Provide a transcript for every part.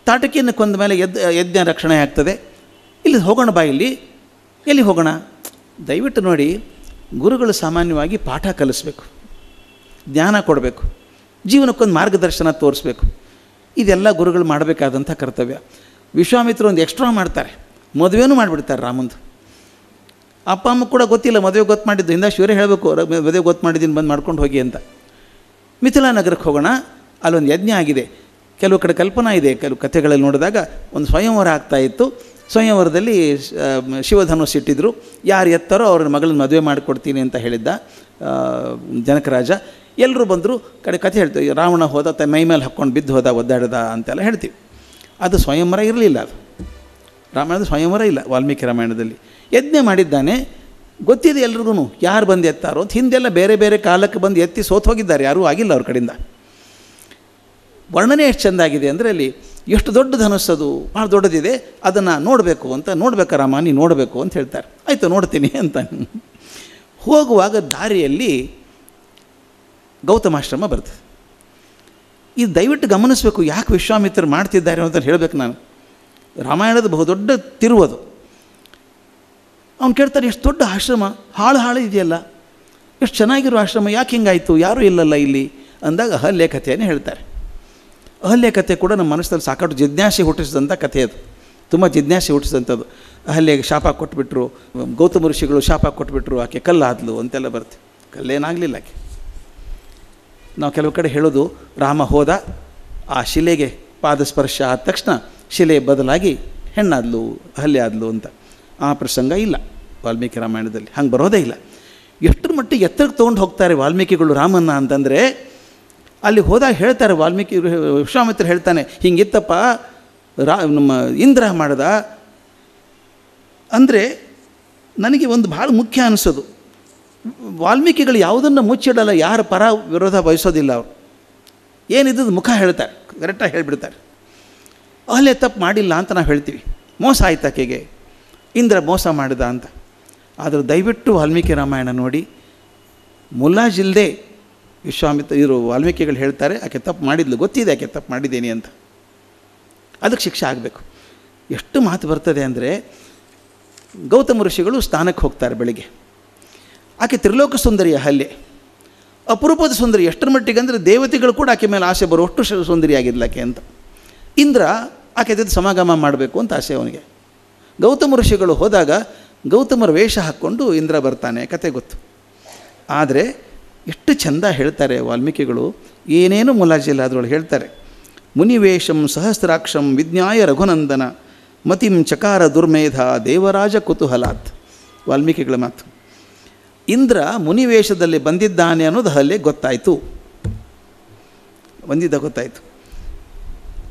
ತಾಟಕಿಯನ್ನು ಕೊಂದ ಮೇಲೆ ಯಜ್ಞ ರಕ್ಷಣೆ ಆಗ್ತದೆ. ಇಲ್ಲಿ ಹೋಗೋಣ ಬಾ, ಇಲ್ಲಿ ಎಲ್ಲಿ ಹೋಗೋಣ? ದಯವಿಟ್ಟು ನೋಡಿ, ಗುರುಗಳು ಸಾಮಾನ್ಯವಾಗಿ ಪಾಠ ಕಲಿಸ್ಬೇಕು, ಜ್ಞಾನ ಕೊಡಬೇಕು, ಜೀವನಕ್ಕೊಂದು ಮಾರ್ಗದರ್ಶನ ತೋರಿಸ್ಬೇಕು. ಇದೆಲ್ಲ ಗುರುಗಳು ಮಾಡಬೇಕಾದಂಥ ಕರ್ತವ್ಯ. ವಿಶ್ವಾಮಿತ್ರರು ಒಂದು ಎಕ್ಸ್ಟ್ರಾ ಮಾಡ್ತಾರೆ, ಮದುವೆನೂ ಮಾಡಿಬಿಡ್ತಾರೆ ರಾಮಂದು. ಅಪ್ಪ ಅಮ್ಮ ಕೂಡ ಗೊತ್ತಿಲ್ಲ, ಮದುವೆ ಗೊತ್ತು ಮಾಡಿದ್ದು, ಇಂದ ಶಿವರೇ ಹೇಳಬೇಕು, ಮದುವೆ ಗೊತ್ತು ಮಾಡಿದ್ದೀನಿ, ಬಂದು ಮಾಡ್ಕೊಂಡು ಹೋಗಿ ಅಂತ. ಮಿಥಿಲಾ ನಗರಕ್ಕೆ ಹೋಗೋಣ, ಅಲ್ಲೊಂದು ಯಜ್ಞ ಆಗಿದೆ. ಕೆಲವು ಕಡೆ ಕಲ್ಪನಾ ಇದೆ, ಕೆಲವು ಕಥೆಗಳಲ್ಲಿ ನೋಡಿದಾಗ ಒಂದು ಸ್ವಯಂವರ ಆಗ್ತಾಯಿತ್ತು. ಸ್ವಯಂವರದಲ್ಲಿ ಶಿವಧನುಸ್ಸು ಇಟ್ಟಿದ್ರು, ಯಾರು ಎತ್ತಾರೋ ಅವ್ರ ಮಗಳನ್ನ ಮದುವೆ ಮಾಡಿಕೊಡ್ತೀನಿ ಅಂತ ಹೇಳಿದ್ದ ಜನಕರಾಜ. ಎಲ್ಲರೂ ಬಂದರು. ಕಥೆ ಹೇಳ್ತೀವಿ, ರಾವಣ ಹೋದ, ತನ್ನ ಮೈ ಮೇಲೆ ಹಾಕ್ಕೊಂಡು ಬಿದ್ದು ಹೋದ, ಒದ್ದಾಡ್ದ ಅಂತೆಲ್ಲ ಹೇಳ್ತೀವಿ. ಅದು ಸ್ವಯಂವರ ಇರಲಿಲ್ಲ, ಅದು ರಾಮಾಯಣದ ಸ್ವಯಂವರ ಇಲ್ಲ. ವಾಲ್ಮೀಕಿ ರಾಮಾಯಣದಲ್ಲಿ ಯಜ್ಞ ಮಾಡಿದ್ದಾನೆ, ಗೊತ್ತಿದೆ ಎಲ್ರಿಗೂ ಯಾರು ಬಂದು ಎತ್ತಾರೋ ಅಂತ. ಹಿಂದೆಲ್ಲ ಬೇರೆ ಬೇರೆ ಕಾಲಕ್ಕೆ ಬಂದು ಎತ್ತಿ ಸೋತು ಹೋಗಿದ್ದಾರೆ, ಯಾರೂ ಆಗಿಲ್ಲ ಅವ್ರ ಕಡೆಯಿಂದ. ವರ್ಣನೆ ಎಷ್ಟು ಚೆಂದಾಗಿದೆ ಅಂದರೆ, ಅಲ್ಲಿ ಎಷ್ಟು ದೊಡ್ಡ ಧನುಸ್ಸದು, ಭಾಳ ದೊಡ್ಡದಿದೆ, ಅದನ್ನು ನೋಡಬೇಕು ಅಂತ. ನೋಡ್ಬೇಕಾ ರಾಮ, ನೀನು ನೋಡಬೇಕು ಅಂತ ಹೇಳ್ತಾರೆ. ಆಯಿತು ನೋಡ್ತೀನಿ ಅಂತ. ಹೋಗುವಾಗ ದಾರಿಯಲ್ಲಿ ಗೌತಮಾಶ್ರಮ ಬರ್ತದೆ. ಇದು ದಯವಿಟ್ಟು ಗಮನಿಸಬೇಕು, ಯಾಕೆ ವಿಶ್ವಾಮಿತ್ರರು ಮಾಡ್ತಿದ್ದಾರೆ ಅಂತ ಹೇಳಬೇಕು ನಾನು. ರಾಮಾಯಣದ ಬಹುದೊಡ್ಡ ತಿರುವದು. ಅವ್ನು ಕೇಳ್ತಾರೆ, ಎಷ್ಟು ದೊಡ್ಡ ಆಶ್ರಮ, ಹಾಳು ಇದೆಯಲ್ಲ, ಎಷ್ಟು ಚೆನ್ನಾಗಿರೋ ಆಶ್ರಮ, ಯಾಕೆ ಹಿಂಗಾಯಿತು, ಯಾರೂ ಇಲ್ಲಲ್ಲ ಇಲ್ಲಿ ಅಂದಾಗ ಅಹಲ್ಯ ಕಥೆಯನ್ನು ಹೇಳ್ತಾರೆ. ಅಹಲ್ಯ ಕಥೆ ಕೂಡ ನಮ್ಮ ಮನಸ್ಸಲ್ಲಿ ಸಾಕಷ್ಟು ಜಿಜ್ಞಾಸೆ ಹುಟ್ಟಿಸಿದಂಥ ಕಥೆ ಅದು, ತುಂಬ ಜಿಜ್ಞಾಸೆ ಹುಟ್ಟಿಸಿದಂಥದ್ದು. ಅಹಲ್ಯೆಗೆ ಶಾಪ ಕೊಟ್ಬಿಟ್ರು, ಗೌತಮ ಋಷಿಗಳು ಶಾಪ ಕೊಟ್ಬಿಟ್ರು, ಆಕೆ ಕಲ್ಲಾದ್ಲು ಅಂತೆಲ್ಲ ಬರುತ್ತೆ. ಕಲ್ಲೇನಾಗಲಿಲ್ಲ ಆಕೆ. ನಾವು ಕೆಲವು ಕಡೆ ಹೇಳೋದು, ರಾಮ ಹೋದ, ಆ ಶಿಲೆಗೆ ಪಾದಸ್ಪರ್ಶ ಆದ ತಕ್ಷಣ ಶಿಲೆ ಬದಲಾಗಿ ಹೆಣ್ಣಾದ್ಲು, ಅಹಲ್ಯ ಆದ್ಲು ಅಂತ. ಆ ಪ್ರಸಂಗ ಇಲ್ಲ ವಾಲ್ಮೀಕಿ ರಾಮಾಯಣದಲ್ಲಿ, ಹಂಗೆ ಬರೋದೇ ಇಲ್ಲ. ಎಷ್ಟರ ಮಟ್ಟಿಗೆ ಎತ್ತರಕ್ಕೆ ತೊಗೊಂಡು ಹೋಗ್ತಾರೆ ವಾಲ್ಮೀಕಿಗಳು ರಾಮನ್ನ ಅಂತಂದರೆ, ಅಲ್ಲಿ ಹೋದಾಗ ಹೇಳ್ತಾರೆ ವಾಲ್ಮೀಕಿ, ವಿಶ್ವಾಮಿತ್ರ ಹೇಳ್ತಾನೆ, ಹಿಂಗಿತ್ತಪ್ಪ ನಮ್ಮ ಇಂದ್ರ ಮಾಡ್ದ ಅಂದರೆ. ನನಗೆ ಒಂದು ಭಾಳ ಮುಖ್ಯ ಅನಿಸೋದು, ವಾಲ್ಮೀಕಿಗಳು ಯಾವುದನ್ನು ಮುಚ್ಚಿಡಲ್ಲ, ಯಾರ ಪರ ವಿರೋಧ ಬಯಸೋದಿಲ್ಲ. ಅವರು ಏನಿದ್ದದು ಮುಖ ಹೇಳ್ತಾರೆ, ಕರೆಕ್ಟಾಗಿ ಹೇಳಿಬಿಡ್ತಾರೆ. ಅಲ್ಲೇ ತಪ್ಪು ಮಾಡಿಲ್ಲ ಅಂತ ನಾವು ಹೇಳ್ತೀವಿ, ಮೋಸ ಆಯ್ತು ಆಕೆಗೆ, ಇಂದ್ರ ಮೋಸ ಮಾಡಿದ ಅಂತ. ಆದರೆ ದಯವಿಟ್ಟು ವಾಲ್ಮೀಕಿ ರಾಮಾಯಣ ನೋಡಿ, ಮುಲಾಜಿಲ್ಲದೆ ವಿಶ್ವಾಮಿತ್ರ ವಾಲ್ಮೀಕಿಗಳು ಹೇಳ್ತಾರೆ, ಆಕೆ ತಪ್ಪು ಮಾಡಿದ್ಲು, ಗೊತ್ತಿದೆ ಆಕೆ ತಪ್ಪು ಮಾಡಿದ್ದೀನಿ ಅಂತ, ಅದಕ್ಕೆ ಶಿಕ್ಷೆ ಆಗಬೇಕು. ಎಷ್ಟು ಮಾತು ಬರ್ತದೆ ಅಂದರೆ, ಗೌತಮ ಋಷಿಗಳು ಸ್ನಾನಕ್ಕೆ ಹೋಗ್ತಾರೆ ಬೆಳಿಗ್ಗೆ. ಆಕೆ ತ್ರಿಲೋಕ ಸುಂದರಿ ಅಹಲ್ಯೆ, ಅಪರೂಪದ ಸುಂದರಿ. ಎಷ್ಟರ ಮಟ್ಟಿಗೆ ಅಂದರೆ ದೇವತೆಗಳು ಕೂಡ ಆಕೆ ಮೇಲೆ ಆಸೆ ಬರುವಷ್ಟು ಸುಂದರಿಯಾಗಿದ್ಲಾಕೆ ಅಂತ. ಇಂದ್ರ ಆಕೆ ಜೊತೆ ಸಮಾಗಮ ಮಾಡಬೇಕು ಅಂತ ಆಸೆ ಅವನಿಗೆ. ಗೌತಮ ಋಷಿಗಳು ಹೋದಾಗ ಗೌತಮರ ವೇಷ ಹಾಕ್ಕೊಂಡು ಇಂದ್ರ ಬರ್ತಾನೆ, ಕತೆ ಗೊತ್ತು. ಆದರೆ ಎಷ್ಟು ಚೆಂದ ಹೇಳ್ತಾರೆ ವಾಲ್ಮೀಕಿಗಳು, ಏನೇನು ಮುಲಾಜಿಲ್ಲ ಅದರೊಳಗೆ ಹೇಳ್ತಾರೆ. ಮುನಿವೇಷಂ ಸಹಸ್ರಾಕ್ಷಂ ವಿಜ್ಞಾಯ ರಘುನಂದನ ಮತಿಂ ಚಕಾರ ದುರ್ಮೇಧ ದೇವರಾಜ ಕುತೂಹಲಾತ್. ವಾಲ್ಮೀಕಿಗಳ ಮಾತು. ಇಂದ್ರ ಮುನಿವೇಷದಲ್ಲಿ ಬಂದಿದ್ದಾನೆ ಅನ್ನೋದು ಅಲ್ಲೇ ಗೊತ್ತಾಯಿತು, ಗೊತ್ತಾಯಿತು.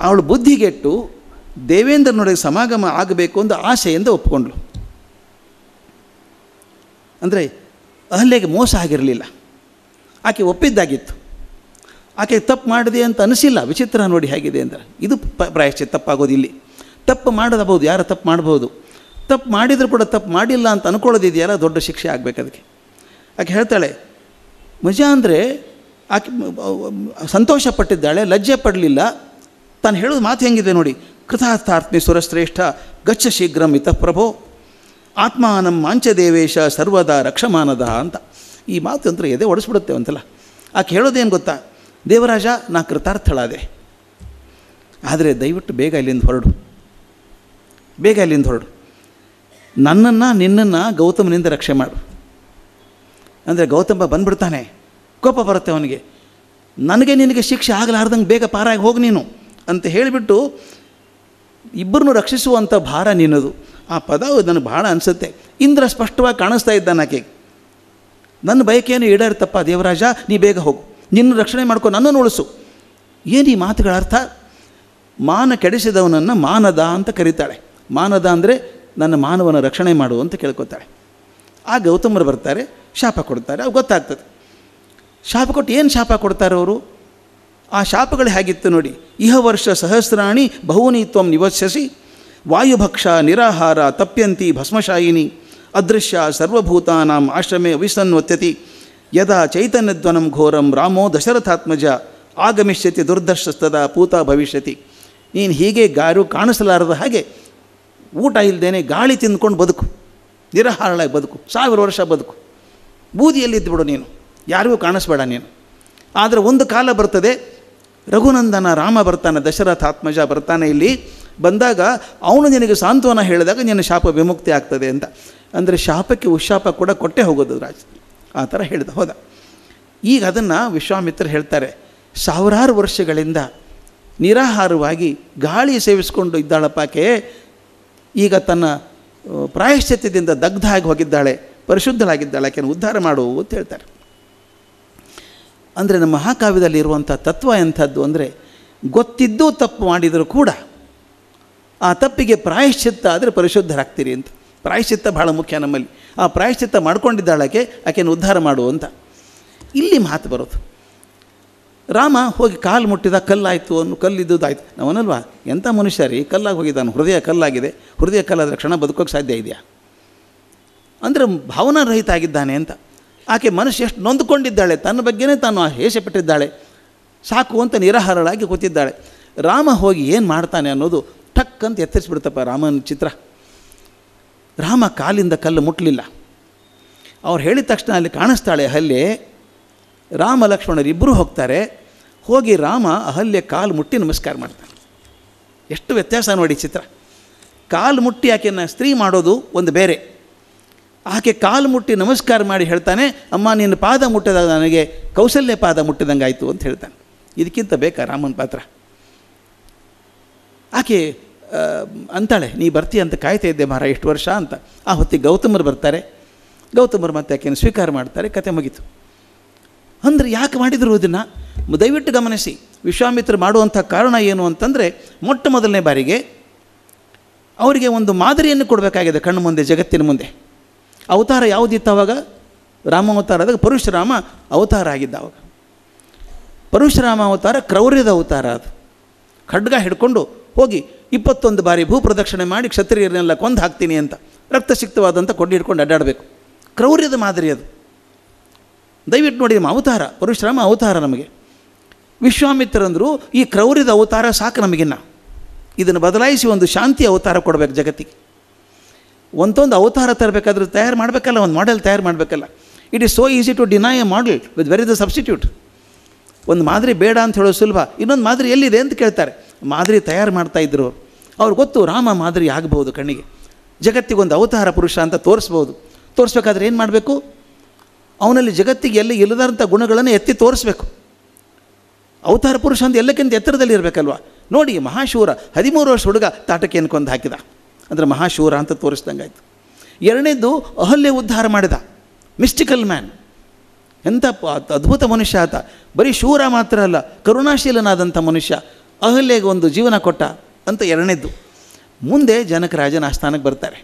ಅವಳು ಬುದ್ಧಿಗೆಟ್ಟು ದೇವೇಂದ್ರನೊಳಗೆ ಸಮಾಗಮ ಆಗಬೇಕು ಅಂತ ಆಸೆಯಿಂದ ಒಪ್ಕೊಂಡ್ಳು. ಅಂದರೆ ಅಹಲ್ಯೆಗೆ ಮೋಸ ಆಗಿರಲಿಲ್ಲ, ಆಕೆ ಒಪ್ಪಿದ್ದಾಗಿತ್ತು. ಆಕೆ ತಪ್ಪು ಮಾಡಿದೆ ಅಂತ ಅನಿಸಿಲ್ಲ. ವಿಚಿತ್ರ ನೋಡಿ ಹೇಗಿದೆ ಅಂದರೆ, ಇದು ಪ್ರಾಯಶ್ಚಿತ್ತ ತಪ್ಪಾಗೋದು. ಇಲ್ಲಿ ತಪ್ಪು ಮಾಡಬಹುದು, ಯಾರು ತಪ್ಪು ಮಾಡ್ಬೋದು. ತಪ್ಪು ಮಾಡಿದರೂ ಕೂಡ ತಪ್ಪು ಮಾಡಿಲ್ಲ ಅಂತ ಅಂದ್ಕೊಳ್ಳೋದಿದೆಯಲ್ಲ, ದೊಡ್ಡ ಶಿಕ್ಷೆ ಆಗಬೇಕು ಅದಕ್ಕೆ. ಆಕೆ ಹೇಳ್ತಾಳೆ, ಮಜಾ ಅಂದರೆ ಆಕೆ ಸಂತೋಷ ಪಟ್ಟಿದ್ದಾಳೆ, ಲಜ್ಜೆ ಪಡಲಿಲ್ಲ. ತಾನು ಹೇಳೋದು ಮಾತು ಹೆಂಗಿದೆ ನೋಡಿ, ಕೃತಾರ್ಥಾತ್ಮಿ ಸುರಶ್ರೇಷ್ಠ ಗಚ್ಚ ಶೀಘ್ರಂ ಇತಃ ಪ್ರಭೋ ಆತ್ಮಾನಂ ಮಾಂಚ ದೇವೇಶ ಸರ್ವದಾ ರಕ್ಷಮಾನದ ಅಂತ. ಈ ಮಾತು ಅಂತ ಎದೆ ಒಡಿಸ್ಬಿಡುತ್ತೆ ಅಂತಲ್ಲ. ಆಕೆ ಹೇಳೋದೇನು ಗೊತ್ತಾ, ದೇವರಾಜ ನಾ ಕೃತಾರ್ಥಳಾದೆ, ಆದರೆ ದಯವಿಟ್ಟು ಬೇಗ ಇಲ್ಲಿಂದ ಹೊರಡು, ಬೇಗ ಇಲ್ಲಿಂದ ಹೊರಡು, ನನ್ನನ್ನು ನಿನ್ನನ್ನು ಗೌತಮನಿಂದ ರಕ್ಷೆ ಮಾಡು. ಅಂದರೆ ಗೌತಮ ಬಂದುಬಿಡ್ತಾನೆ, ಕೋಪ ಬರುತ್ತೆ ಅವನಿಗೆ, ನನಗೆ ನಿನಗೆ ಶಿಕ್ಷೆ ಆಗಲಾರ್ದಂಗೆ ಬೇಗ ಪಾರಾಗಿ ಹೋಗಿ ನೀನು ಅಂತ ಹೇಳಿಬಿಟ್ಟು ಇಬ್ಬರನ್ನು ರಕ್ಷಿಸುವಂಥ ಭಾರ ನಿನ್ನದು. ಆ ಪದ ನನಗೆ ಭಾಳ ಅನಿಸುತ್ತೆ. ಇಂದ್ರ ಸ್ಪಷ್ಟವಾಗಿ ಕಾಣಿಸ್ತಾ ಇದ್ದಾನೆ ಆಕೆ, ನನ್ನ ಬಯಕೆಯನ್ನು ಈಡೇರ್ತಪ್ಪ ದೇವರಾಜ, ನೀ ಬೇಗ ಹೋಗು, ನಿನ್ನ ರಕ್ಷಣೆ ಮಾಡ್ಕೊ, ನನ್ನನ್ನು ಉಳಿಸು. ಏನು ಈ ಮಾತುಗಳ ಅರ್ಥ? ಮಾನ ಕೆಡಿಸಿದವನನ್ನು ಮಾನದ ಅಂತ ಕರೀತಾಳೆ. ಮಾನದ ಅಂದರೆ ನನ್ನ ಮಾನವನ ರಕ್ಷಣೆ ಮಾಡು ಅಂತ ಕೇಳ್ಕೊತಾಳೆ. ಆ ಗೌತಮರು ಬರ್ತಾರೆ, ಶಾಪ ಕೊಡ್ತಾರೆ. ಅವು ಗೊತ್ತಾಗ್ತದೆ. ಶಾಪ ಕೊಟ್ಟು ಏನು ಶಾಪ ಕೊಡ್ತಾರೆ ಅವರು? ಆ ಶಾಪಗಳು ಹೇಗಿತ್ತು ನೋಡಿ. ಇಹ ವರ್ಷ ಸಹಸ್ರಾಣಿ ಬಹೂನಿ ತ್ವಂ ನಿವಸ್ಯಸಿ ವಾಯುಭಕ್ಷ ನಿರಾಹಾರ ತಪ್ಯಂತಿ ಭಸ್ಮಶಾಯಿನಿ ಅದೃಶ್ಯ ಸರ್ವಭೂತಾನಾಂ ಆಶ್ರಮೇ ಅವಿಸನ್ವತ್ಯತಿ ಯದಾ ಚೈತನ್ಯಧ್ವನಂ ಘೋರಂ ರಾಮೋ ದಶರಥಾತ್ಮಜ ಆಗಮಿಷ್ಯತಿ ದುರ್ದರ್ಶಸ್ತದ ಪೂತ ಭವಿಷ್ಯತಿ. ನೀನು ಹೀಗೆ ಗಾರು ಕಾಣಿಸಲಾರದ ಹಾಗೆ ಊಟ ಇಲ್ಲದೇನೆ ಗಾಳಿ ತಿಂದ್ಕೊಂಡು ಬದುಕು, ನಿರಾಹಾರಳಾಗಿ ಬದುಕು, 1000 ವರ್ಷ ಬದುಕು, ಬೂದಿಯಲ್ಲಿ ಇದ್ದುಬಿಡು ನೀನು, ಯಾರಿಗೂ ಕಾಣಿಸ್ಬೇಡ ನೀನು. ಆದರೆ ಒಂದು ಕಾಲ ಬರ್ತದೆ, ರಘುನಂದನ ರಾಮ ಬರ್ತಾನೆ, ದಶರಥಾತ್ಮಜ ಬರ್ತಾನೆ, ಇಲ್ಲಿ ಬಂದಾಗ ಅವನು ನಿನಗೆ ಸಾಂತ್ವನ ಹೇಳಿದಾಗ ನಿನ್ನ ಶಾಪ ವಿಮುಕ್ತಿ ಆಗ್ತದೆ ಅಂತ. ಅಂದರೆ ಶಾಪಕ್ಕೆ ಉಶಾಪ ಕೂಡ ಕೊಟ್ಟೆ ಹೋಗೋದು ರಾಜ, ಆ ಥರ ಹೇಳಿದ ಹೋದ. ಈಗ ಅದನ್ನು ವಿಶ್ವಾಮಿತ್ರರು ಹೇಳ್ತಾರೆ, 1000 ವರ್ಷಗಳಿಂದ ನಿರಾಹಾರವಾಗಿ ಗಾಳಿ ಸೇವಿಸ್ಕೊಂಡು ಇದ್ದಾಳಪ್ಪಾಕೆ, ಈಗ ತನ್ನ ಪ್ರಾಯಶ್ಚಿತ್ಯದಿಂದ ದಗ್ಧ ಆಗಿ ಹೋಗಿದ್ದಾಳೆ, ಪರಿಶುದ್ಧಳಾಗಿದ್ದಾಳೆ, ಆಕೆಯನ್ನು ಉದ್ಧಾರ ಮಾಡು ಅಂತ ಹೇಳ್ತಾರೆ. ಅಂದರೆ ನಮ್ಮ ಮಹಾಕಾವ್ಯದಲ್ಲಿ ಇರುವಂಥ ತತ್ವ ಎಂಥದ್ದು ಅಂದರೆ, ಗೊತ್ತಿದ್ದೂ ತಪ್ಪು ಮಾಡಿದರೂ ಕೂಡ ಆ ತಪ್ಪಿಗೆ ಪ್ರಾಯಶ್ಚಿತ್ತ ಆದರೆ ಪರಿಶುದ್ಧರಾಗ್ತೀರಿ ಅಂತ. ಪ್ರಾಯಶ್ಚಿತ್ತ ಭಾಳ ಮುಖ್ಯ ನಮ್ಮಲ್ಲಿ. ಆ ಪ್ರಾಯಶ್ಚಿತ್ತ ಮಾಡ್ಕೊಂಡಿದ್ದಾಳಾಕೆ, ಆಕೆಯನ್ನು ಉದ್ಧಾರ ಮಾಡು ಅಂತ ಇಲ್ಲಿ ಮಾತು ಬರೋದು. ರಾಮ ಹೋಗಿ ಕಾಲು ಮುಟ್ಟಿದ, ಕಲ್ಲಾಯಿತು ಅನ್ನು, ಕಲ್ಲಿದ್ದುದಾಯ್ತು. ನಾವನಲ್ವಾ, ಎಂಥ ಮನುಷ್ಯ ರೀ, ಕಲ್ಲಾಗಿ ಹೋಗಿದ್ದಾನೆ, ಹೃದಯ ಕಲ್ಲಾಗಿದೆ, ಹೃದಯ ಕಲ್ಲಾದರೆ ಕ್ಷಣ ಬದುಕೋಕ್ಕೆ ಸಾಧ್ಯ ಇದೆಯಾ? ಅಂದರೆ ಭಾವನಾರಹಿತ ಆಗಿದ್ದಾನೆ ಅಂತ. ಆಕೆ ಮನಸ್ಸು ಎಷ್ಟು ನೊಂದುಕೊಂಡಿದ್ದಾಳೆ, ತನ್ನ ಬಗ್ಗೆನೇ ತಾನು ಹೇಷಪಟ್ಟಿದ್ದಾಳೆ, ಸಾಕು ಅಂತ ನಿರಾಹಾರಳಾಗಿ ಕೂತಿದ್ದಾಳೆ. ರಾಮ ಹೋಗಿ ಏನು ಮಾಡ್ತಾನೆ ಅನ್ನೋದು ಟಕ್ ಅಂತ ಎತ್ತರಿಸ್ಬಿಡ್ತಪ್ಪ ರಾಮನ ಚಿತ್ರ. ರಾಮ ಕಾಲಿಂದ ಕಲ್ಲು ಮುಟ್ಟಲಿಲ್ಲ. ಅವ್ರು ಹೇಳಿದ ತಕ್ಷಣ ಅಲ್ಲಿ ಕಾಣಿಸ್ತಾಳೆ ಅಹಲ್ಯೆ. ರಾಮ ಲಕ್ಷ್ಮಣರು ಇಬ್ಬರೂ ಹೋಗ್ತಾರೆ. ಹೋಗಿ ರಾಮ ಅಹಲ್ಯೆ ಕಾಲು ಮುಟ್ಟಿ ನಮಸ್ಕಾರ ಮಾಡ್ತಾನೆ. ಎಷ್ಟು ವ್ಯತ್ಯಾಸ ನೋಡಿ ಚಿತ್ರ. ಕಾಲು ಮುಟ್ಟಿ ಆಕೆಯನ್ನು ಸ್ತ್ರೀ ಮಾಡೋದು ಒಂದು ಬೇರೆ, ಆಕೆ ಕಾಲು ಮುಟ್ಟಿ ನಮಸ್ಕಾರ ಮಾಡಿ ಹೇಳ್ತಾನೆ, ಅಮ್ಮ ನಿನ್ನ ಪಾದ ಮುಟ್ಟಿದಾಗ ನನಗೆ ಕೌಸಲ್ಯ ಪಾದ ಮುಟ್ಟಿದಂಗೆ ಆಯಿತು ಅಂತ ಹೇಳ್ತಾನೆ. ಇದಕ್ಕಿಂತ ಬೇಕಾ ರಾಮನ ಪಾತ್ರ? ಆಕೆ ಅಂತಾಳೆ, ನೀ ಬರ್ತೀಯ ಅಂತ ಕಾಯ್ತಾ ಇದ್ದೆ ಮಾರ ಎಷ್ಟು ವರ್ಷ ಅಂತ. ಆ ಹೊತ್ತಿಗೆ ಗೌತಮರು ಬರ್ತಾರೆ. ಗೌತಮರು ಮತ್ತೆ ಆಕೆಯನ್ನು ಸ್ವೀಕಾರ ಮಾಡ್ತಾರೆ. ಕತೆ ಮುಗೀತು. ಅಂದರೆ ಯಾಕೆ ಮಾಡಿದರು ಇದನ್ನು ದಯವಿಟ್ಟು ಗಮನಿಸಿ. ವಿಶ್ವಾಮಿತ್ರ ಮಾಡುವಂಥ ಕಾರಣ ಏನು ಅಂತಂದರೆ, ಮೊಟ್ಟ ಮೊದಲನೇ ಬಾರಿಗೆ ಅವರಿಗೆ ಒಂದು ಮಾದರಿಯನ್ನು ಕೊಡಬೇಕಾಗಿದೆ ಕಣ್ಣು ಮುಂದೆ, ಜಗತ್ತಿನ ಮುಂದೆ. ಅವತಾರ ಯಾವುದಿತ್ತು ಅವಾಗ? ರಾಮಾವತಾರದಾಗ ಪರಶುರಾಮ ಅವತಾರ ಆಗಿದ್ದ. ಅವಾಗ ಪರಶುರಾಮ ಅವತಾರ ಕ್ರೌರ್ಯದ ಅವತಾರ. ಅದು ಖಡ್ಗ ಹಿಡ್ಕೊಂಡು ಹೋಗಿ 21 ಬಾರಿ ಭೂ ಪ್ರದಕ್ಷಿಣೆ ಮಾಡಿ ಕ್ಷತ್ರಿಯರನ್ನೆಲ್ಲ ಕೊಂದು ಹಾಕ್ತೀನಿ ಅಂತ ರಕ್ತಸಿಕ್ತವಾದಂಥ ಕೊಂಡಿ ಹಿಡ್ಕೊಂಡು ಅಡ್ಡಾಡಬೇಕು. ಕ್ರೌರ್ಯದ ಮಾದರಿ ಅದು. ದಯವಿಟ್ಟು ನೋಡಿ, ನಮ್ಮ ಅವತಾರ ಪರಶುರಾಮ ಅವತಾರ. ನಮಗೆ ವಿಶ್ವಾಮಿತ್ರರಂದರು ಈ ಕ್ರೌರ್ಯದ ಅವತಾರ ಸಾಕು ನಮಗಿನ್ನ, ಇದನ್ನು ಬದಲಾಯಿಸಿ ಒಂದು ಶಾಂತಿ ಅವತಾರ ಕೊಡಬೇಕು ಜಗತ್ತಿಗೆ. ಒಂದೊಂದು ಅವತಾರ ತರಬೇಕಾದ್ರೆ ತಯಾರು ಮಾಡಬೇಕಲ್ಲ, ಒಂದು ಮಾಡೆಲ್ ತಯಾರು ಮಾಡಬೇಕಲ್ಲ. It is so easy to deny a model with very the substitute. ಒಂದು ಮಾದರಿ ಬೇಡ ಅಂತ ಹೇಳೋದು ಸುಲಭ, ಇನ್ನೊಂದು ಮಾದರಿ ಎಲ್ಲಿದೆ ಅಂತ ಕೇಳ್ತಾರೆ. ಮಾದರಿ ತಯಾರು ಮಾಡ್ತಾಯಿದ್ರು ಅವ್ರು ಗೊತ್ತು, ರಾಮ ಮಾದರಿ ಆಗ್ಬೋದು, ಕಣ್ಣಿಗೆ ಜಗತ್ತಿಗೊಂದು ಅವತಾರ ಪುರುಷ ಅಂತ ತೋರಿಸ್ಬೋದು. ತೋರಿಸ್ಬೇಕಾದ್ರೆ ಏನು ಮಾಡಬೇಕು? ಅವನಲ್ಲಿ ಜಗತ್ತಿಗೆ ಎಲ್ಲಿ ಇಲ್ಲದಂಥ ಗುಣಗಳನ್ನು ಎತ್ತಿ ತೋರಿಸ್ಬೇಕು. ಅವತಾರ ಪುರುಷ ಅಂತ ಎಲ್ಲಕ್ಕಿಂತ ಎತ್ತರದಲ್ಲಿ ಇರಬೇಕಲ್ವ. ನೋಡಿ, ಮಹಾಶೂರ 13 ವರ್ಷ ಹುಡುಗ ತಾಟಕ್ಕೆ ಕೊಂದು ಹಾಕಿದ ಅಂದರೆ ಮಹಾಶೂರ ಅಂತ ತೋರಿಸ್ದಂಗೆ ಆಯಿತು. ಎರಡನೇದು, ಅಹಲ್ಯೆ ಉದ್ಧಾರ ಮಾಡಿದ, ಮಿಸ್ಟಿಕಲ್ ಮ್ಯಾನ್. ಎಂಥ ಅದ್ಭುತ ಮನುಷ್ಯ ಆತ. ಬರೀ ಶೂರ ಮಾತ್ರ ಅಲ್ಲ, ಕರುಣಾಶೀಲನಾದಂಥ ಮನುಷ್ಯ. ಅಹಲ್ಯೆಗೆ ಒಂದು ಜೀವನ ಕೊಟ್ಟ ಅಂತ ಎರಡನೇದ್ದು. ಮುಂದೆ ಜನಕ ರಾಜನ ಆಸ್ಥಾನಕ್ಕೆ ಬರ್ತಾರೆ.